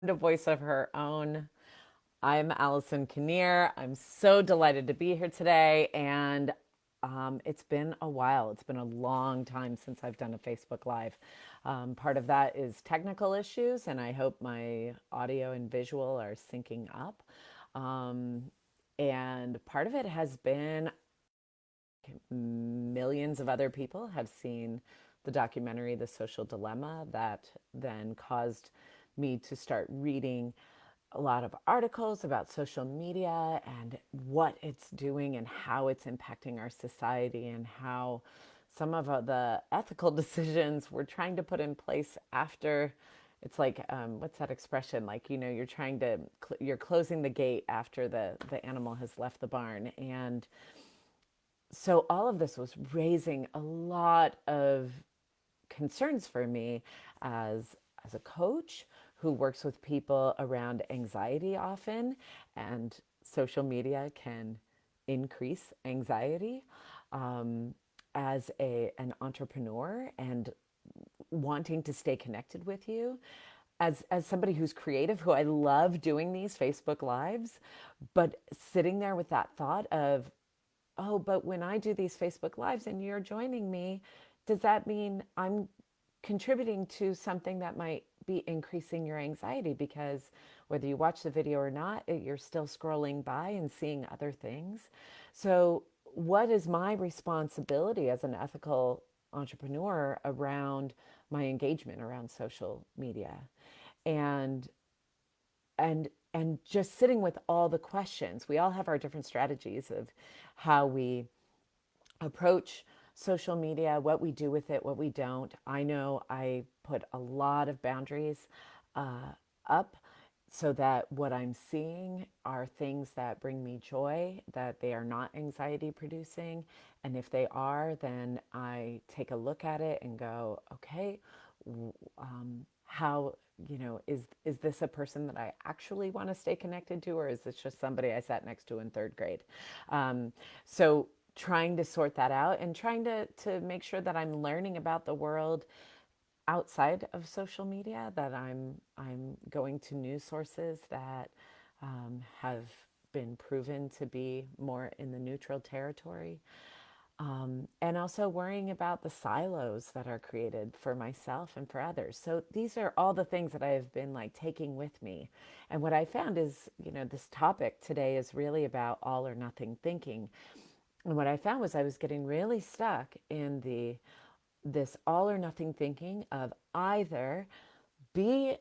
A voice of her own. I'm Allison Kinnear. I'm so delighted to be here today. And it's been a while. It's been a long time since I've done a Facebook Live. Part of that is technical issues, and I hope my audio and visual are syncing up. Um, and part of it has been millions of other people have seen the documentary The Social Dilemma that then caused me to start reading a lot of articles about social media and what it's doing and how it's impacting our society and how some of the ethical decisions we're trying to put in place after it's like what's that expression, like you're trying to you're closing the gate after the animal has left the barn. And so all of this was raising a lot of concerns for me as a coach who works with people around anxiety often, and social media can increase anxiety. As an entrepreneur and wanting to stay connected with you, as somebody who's creative, who I love doing these Facebook lives, but sitting there with that thought of, oh, but when I do these Facebook Lives and you're joining me, does that mean I'm contributing to something that might be increasing your anxiety? Because whether you watch the video or not, you're still scrolling by and seeing other things. So, what is my responsibility as an ethical entrepreneur around my engagement around social media? And and just sitting with all the questions. We all have our different strategies of how we approach social media, what we do with it, what we don't. I know I put a lot of boundaries up so that what I'm seeing are things that bring me joy, that they are not anxiety producing. And if they are, then I take a look at it and go, okay, how, is this a person that I actually want to stay connected to, or is this just somebody I sat next to in third grade? So trying to sort that out and trying to make sure that I'm learning about the world outside of social media, that I'm going to news sources that have been proven to be more in the neutral territory. And also worrying about the silos that are created for myself and for others. So these are all the things that I have been like taking with me. And what I found is, this topic today is really about all or nothing thinking. And what I found was I was getting really stuck in the this all or nothing thinking of either be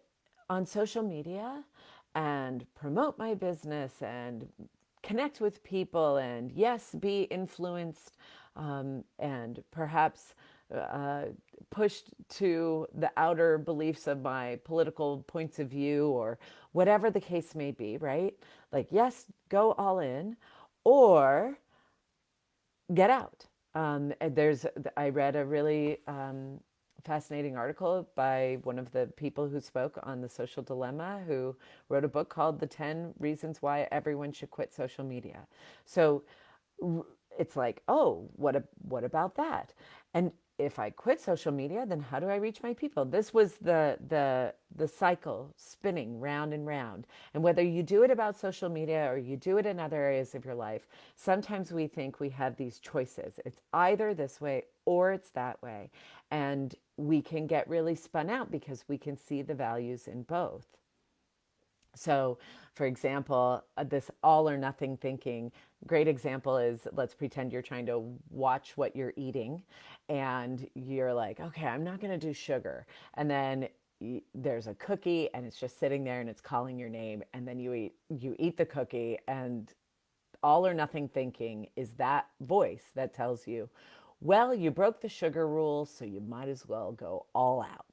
on social media and promote my business and connect with people and, yes, be influenced, and perhaps uh, pushed to the outer beliefs of my political points of view or whatever the case may be, right? Like, yes, go all in, or get out. I read a really fascinating article by one of the people who spoke on the social dilemma, who wrote a book called The 10 Reasons Why Everyone Should Quit Social Media. So it's like, oh, what about that? And if I quit social media, then how do I reach my people? This was the cycle spinning round and round. And whether you do it about social media or you do it in other areas of your life, sometimes we think we have these choices. It's either this way or it's that way. And we can get really spun out because we can see the values in both. So, for example, this all or nothing thinking, great example is, let's pretend you're trying to watch what you're eating and you're like, okay, I'm not going to do sugar. And then there's a cookie and it's just sitting there and it's calling your name, and then you eat the cookie, and all or nothing thinking is that voice that tells you, well, you broke the sugar rule, so you might as well go all out.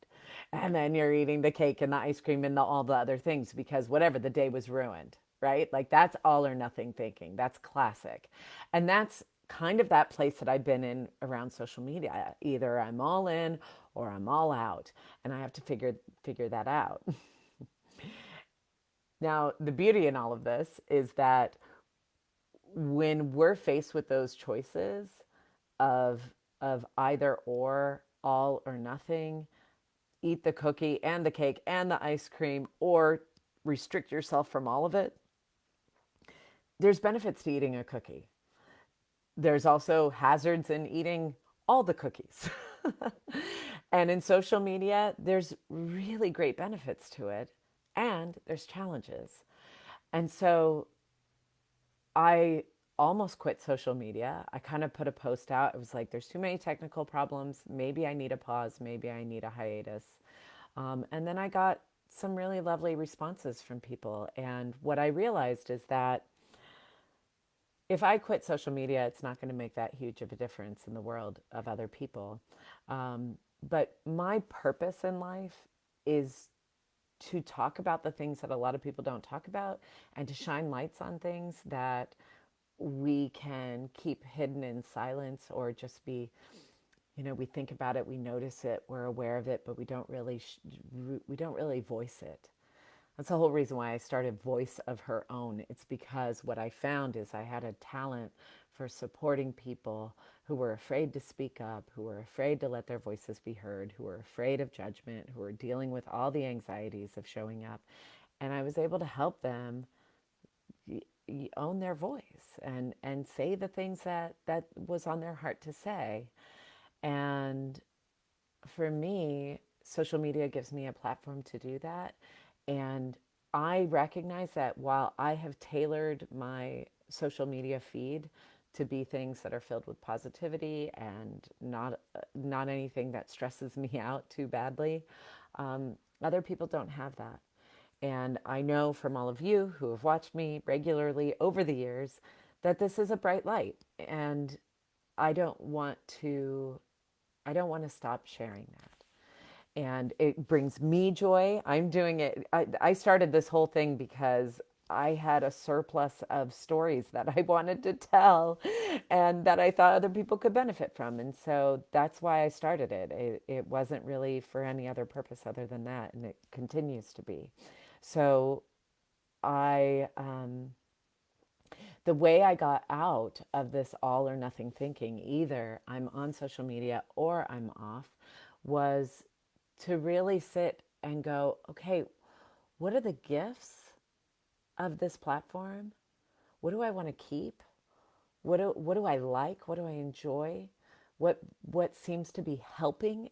And then you're eating the cake and the ice cream and all the other things because whatever, the day was ruined, right? Like, that's all or nothing thinking. That's classic. And that's kind of that place that I've been in around social media. Either I'm all in or I'm all out, and I have to figure that out. Now, the beauty in all of this is that when we're faced with those choices of either or, all or nothing, eat the cookie and the cake and the ice cream, or restrict yourself from all of it, there's benefits to eating a cookie. There's also hazards in eating all the cookies. And in social media, there's really great benefits to it, and there's challenges. And so I almost quit social media. I kind of put a post out. It was like, there's too many technical problems. Maybe I need a pause. Maybe I need a hiatus. And then I got some really lovely responses from people. And what I realized is that if I quit social media, it's not going to make that huge of a difference in the world of other people. But my purpose in life is to talk about the things that a lot of people don't talk about and to shine lights on things that we can keep hidden in silence or just be, we think about it, we notice it, we're aware of it, but we don't really voice it. That's the whole reason why I started Voice of Her Own. It's because what I found is I had a talent for supporting people who were afraid to speak up, who were afraid to let their voices be heard, who were afraid of judgment, who were dealing with all the anxieties of showing up. And I was able to help them own their voice and say the things that was on their heart to say. And for me, social media gives me a platform to do that. And I recognize that while I have tailored my social media feed to be things that are filled with positivity and not anything that stresses me out too badly, other people don't have that. And I know from all of you who have watched me regularly over the years that this is a bright light. And I don't want to I don't want to stop sharing that. And it brings me joy. I'm doing it. I started this whole thing because I had a surplus of stories that I wanted to tell and that I thought other people could benefit from. And so that's why I started it. It wasn't really for any other purpose other than that. And it continues to be. So I, the way I got out of this all or nothing thinking, either I'm on social media or I'm off, was to really sit and go, okay, what are the gifts of this platform? What do I want to keep? What do I like? What do I enjoy? What seems to be helping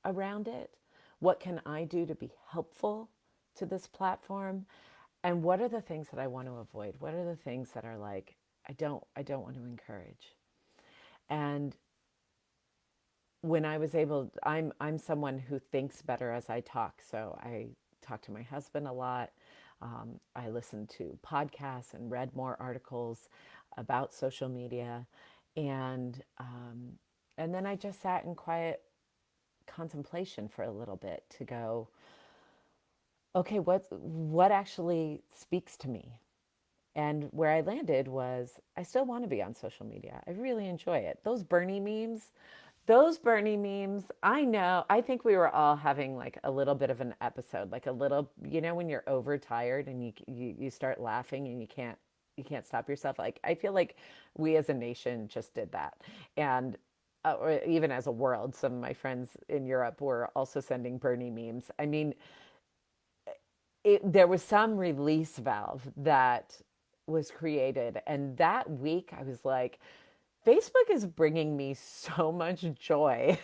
around it? What can I do to be helpful to this platform? And what are the things that I want to avoid? What are the things that are like I don't want to encourage? And when I was able, I'm someone who thinks better as I talk. So I talk to my husband a lot. I listened to podcasts and read more articles about social media, and and then I just sat in quiet contemplation for a little bit to go, okay, what actually speaks to me? And where I landed was I still want to be on social media. I really enjoy it. Those Bernie memes, I know, I think we were all having like a little bit of an episode, like a little, when you're overtired and you start laughing and you can't stop yourself. Like I feel like we as a nation just did that. And or even as a world, some of my friends in Europe were also sending Bernie memes. I mean, there was some release valve that was created. And that week I was like, Facebook is bringing me so much joy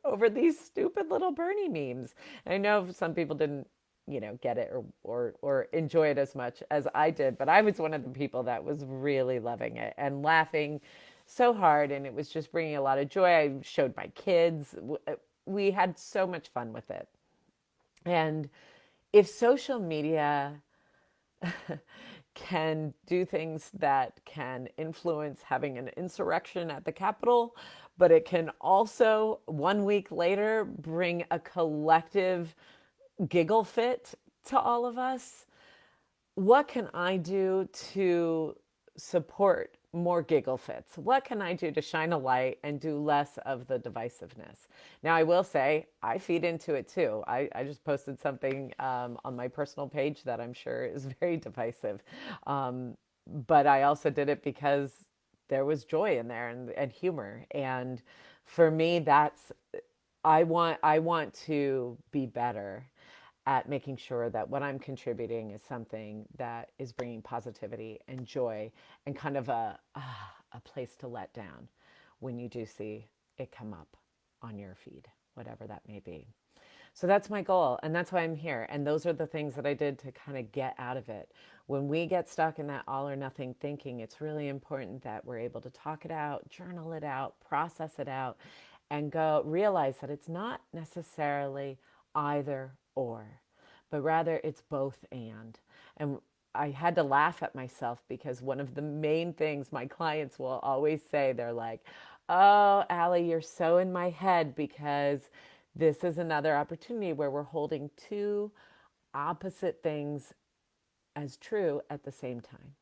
over these stupid little Bernie memes. And I know some people didn't, get it or enjoy it as much as I did, but I was one of the people that was really loving it and laughing so hard, and it was just bringing a lot of joy. I showed my kids. We had so much fun with it. And if social media can do things that can influence having an insurrection at the Capitol, but it can also, 1 week later, bring a collective giggle fit to all of us. What can I do to support more giggle fits? What can I do to shine a light and do less of the divisiveness? Now, I will say I feed into it too. I just posted something on my personal page that I'm sure is very divisive. But I also did it because there was joy in there and humor. And for me, I want to be better. at making sure that what I'm contributing is something that is bringing positivity and joy and kind of a place to let down when you do see it come up on your feed, whatever that may be. So that's my goal, and that's why I'm here. And those are the things that I did to kind of get out of it. When we get stuck in that all or nothing thinking, it's really important that we're able to talk it out, journal it out, process it out, and go realize that it's not necessarily either or, but rather it's both and. And I had to laugh at myself because one of the main things my clients will always say, they're like, "Oh, Allie, you're so in my head because this is another opportunity where we're holding two opposite things as true at the same time."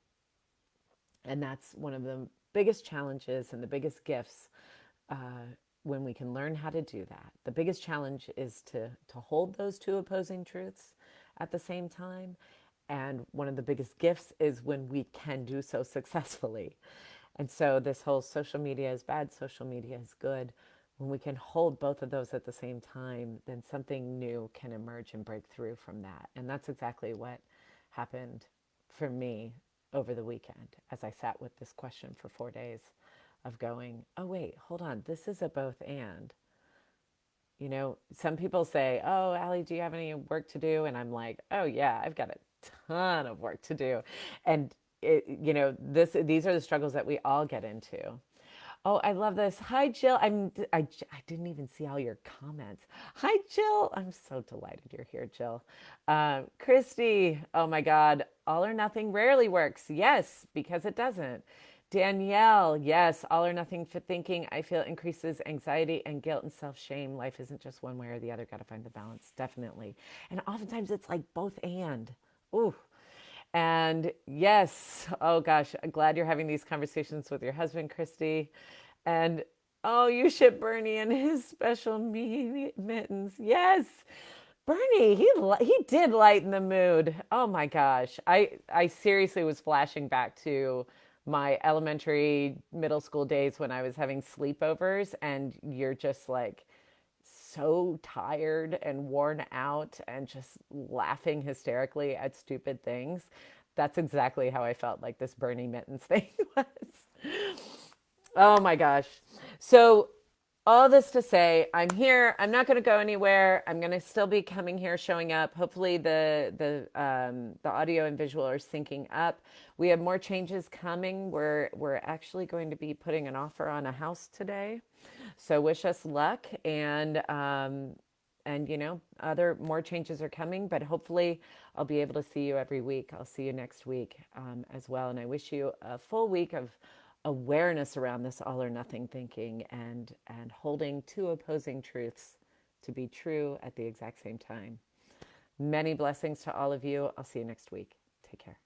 And that's one of the biggest challenges and the biggest gifts when we can learn how to do that. The biggest challenge is to hold those two opposing truths at the same time. And one of the biggest gifts is when we can do so successfully. And so, this whole social media is bad, social media is good. When we can hold both of those at the same time, then something new can emerge and break through from that. And that's exactly what happened for me over the weekend as I sat with this question for 4 days of going, oh, wait, hold on, this is a both and. You know, some people say, oh, Allie, do you have any work to do? And I'm like, oh, yeah, I've got a ton of work to do. And, these are the struggles that we all get into. Oh, I love this. Hi, Jill. I didn't even see all your comments. Hi, Jill. I'm so delighted you're here, Jill. Christy. Oh my God. All or nothing rarely works. Yes, because it doesn't. Danielle. Yes, all or nothing for thinking. I feel increases anxiety and guilt and self shame. Life isn't just one way or the other. Got to find the balance. Definitely. And oftentimes it's like both and. Ooh. And yes, oh gosh, I'm glad you're having these conversations with your husband, Christy. And oh, you ship Bernie and his special mittens. Yes, Bernie, he did lighten the mood. Oh my gosh, I seriously was flashing back to my elementary, middle school days when I was having sleepovers, and you're just like so tired and worn out and just laughing hysterically at stupid things. That's exactly how I felt like this Bernie Mittens thing was. Oh my gosh. So, all this to say, I'm here. I'm not going to go anywhere. I'm going to still be coming here, showing up. Hopefully, the audio and visual are syncing up. We have more changes coming. We're actually going to be putting an offer on a house today, so wish us luck. And other more changes are coming, but hopefully I'll be able to see you every week. I'll see you next week as well. And I wish you a full week of awareness around this all or nothing thinking and holding two opposing truths to be true at the exact same time. Many blessings to all of you. I'll see you next week. Take care.